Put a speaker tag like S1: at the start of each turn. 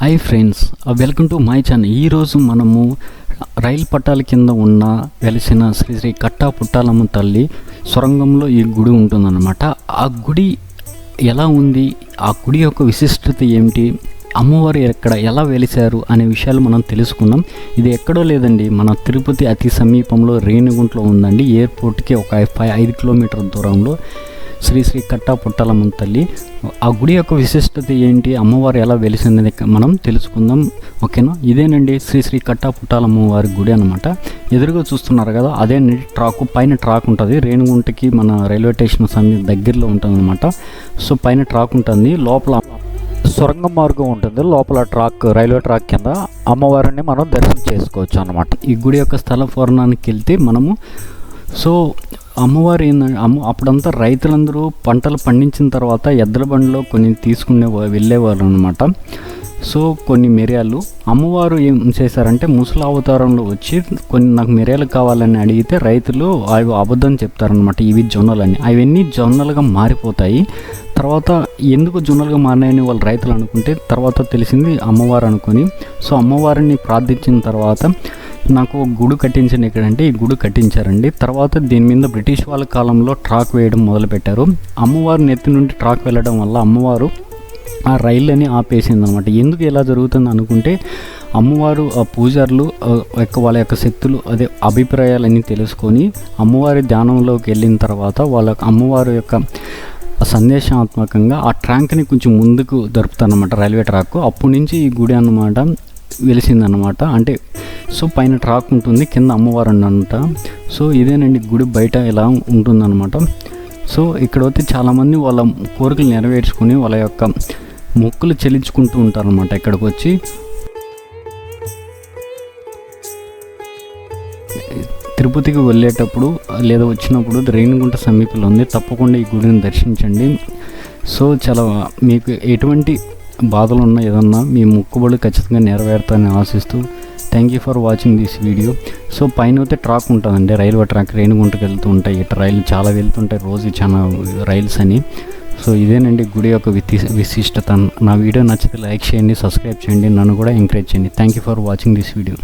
S1: Hi friends, welcome to my channel. ఈరోజు మనము రైలు పట్టాల కింద ఉన్న వెలిసిన శ్రీ శ్రీ కట్టా పుట్టాలమ్మ తల్లి సొరంగంలో ఈ గుడి ఉంటుందన్నమాట. ఆ గుడి ఎలా ఉంది, ఆ గుడి యొక్క విశిష్టత ఏమిటి, అమ్మవారు ఎక్కడ ఎలా వెలిశారు అనే విషయాలు మనం తెలుసుకుందాం. ఇది ఎక్కడో లేదండి, మన తిరుపతి అతి సమీపంలో రేణిగుంటలో ఉందండి. ఎయిర్పోర్ట్కి ఒక 5 కిలోమీటర్ల దూరంలో శ్రీ శ్రీ కట్టా పుట్టాలమ్మ తల్లి. ఆ గుడి యొక్క విశిష్టత ఏంటి, అమ్మవారు ఎలా వెలిసిందని మనం తెలుసుకుందాం, ఓకేనా. ఇదేనండి శ్రీ శ్రీ కట్టా పుట్టాలమ్మ వారి గుడి అనమాట. ఎదురుగా చూస్తున్నారు కదా, అదేనండి ట్రాక్, పైన ట్రాక్ ఉంటుంది. రేణిగుంటకి మన రైల్వే స్టేషన్ దగ్గరలో ఉంటుంది అనమాట. సో పైన ట్రాక్ ఉంటుంది, లోపల సొరంగ మార్గం ఉంటుంది, లోపల ట్రాక్, రైల్వే ట్రాక్ కింద అమ్మవారిని మనం దర్శనం చేసుకోవచ్చు అనమాట. ఈ గుడి యొక్క స్థల పూర్ణానికి వెళ్తే మనము, సో అమ్మవారు ఏంటంటే, అప్పుడంతా రైతులందరూ పంటలు పండించిన తర్వాత ఎద్దుల బండిలో కొన్ని వెళ్ళేవారు అనమాట. సో కొన్ని మిరియాలు అమ్మవారు ఏం చేశారంటే ముసలి అవతారంలో వచ్చి నాకు మిరియాలు కావాలని అడిగితే రైతులు అవి అబద్ధం చెప్తారనమాట. ఇవి జొన్నలని, అవన్నీ జొన్నలుగా మారిపోతాయి. తర్వాత ఎందుకు జొన్నలుగా మారినాయని వాళ్ళు రైతులు అనుకుంటే తర్వాత తెలిసింది అమ్మవారు అనుకొని, సో అమ్మవారిని ప్రార్థించిన తర్వాత నాకు గుడి కట్టించండి ఎక్కడంటే ఈ గుడి కట్టించారండి. తర్వాత దీని మీద బ్రిటిష్ వాళ్ళ కాలంలో ట్రాక్ వేయడం మొదలుపెట్టారు. అమ్మవారు నెత్తి నుండి ట్రాక్ వెళ్ళడం వల్ల అమ్మవారు ఆ రైళ్ళని ఆపేసింది అనమాట. ఎందుకు ఇలా జరుగుతుంది అనుకుంటే, అమ్మవారు ఆ పూజారులు వాళ్ళ యొక్క శక్తులు, అదే అభిప్రాయాలన్నీ తెలుసుకొని అమ్మవారి ధ్యానంలోకి వెళ్ళిన తర్వాత వాళ్ళ అమ్మవారి యొక్క సందేశాత్మకంగా ఆ ట్రాక్ని కొంచెం ముందుకు జరుపుతారనమాట, రైల్వే ట్రాక్. అప్పటి నుంచి ఈ గుడి అన్నమాట వెలిసిందనమాట. అంటే సో పైన ట్రాక్ ఉంటుంది, కింద అమ్మవారు అంట. సో ఇదేనండి గుడి బయట ఇలా ఉంటుందన్నమాట. సో ఇక్కడ వచ్చి చాలామంది వాళ్ళ కోరికలు నెరవేర్చుకుని వాళ్ళ యొక్క మొక్కులు చెల్లించుకుంటూ ఉంటారనమాట. ఇక్కడికి వచ్చి తిరుపతికి వెళ్ళేటప్పుడు లేదా వచ్చినప్పుడు రేణిగుంట సమీపంలో ఉంది, తప్పకుండా ఈ గుడిని దర్శించండి. సో చాలా మీకు ఎటువంటి బాధలు ఉన్నా ఏదన్నా మీ మొక్కుబడులు ఖచ్చితంగా నెరవేరుతాయని ఆశిస్తూ thank you for watching this video. So పైన అయితే ట్రాక్ ఉంటుందండి, రైల్వే ట్రాక్, రేణిగుంటకి వెళ్తూ ఉంటాయి. ఇట్లా రైలు చాలా వెళ్తుంటాయి రోజు, చాలా రైల్స్ అని. సో ఇదేనండి గుడి యొక్క విశిష్టత. నా వీడియో నచ్చితే లైక్ చేయండి, సబ్స్క్రైబ్ చేయండి, నన్ను కూడా ఎంకరేజ్ చేయండి. Thank you for watching this video.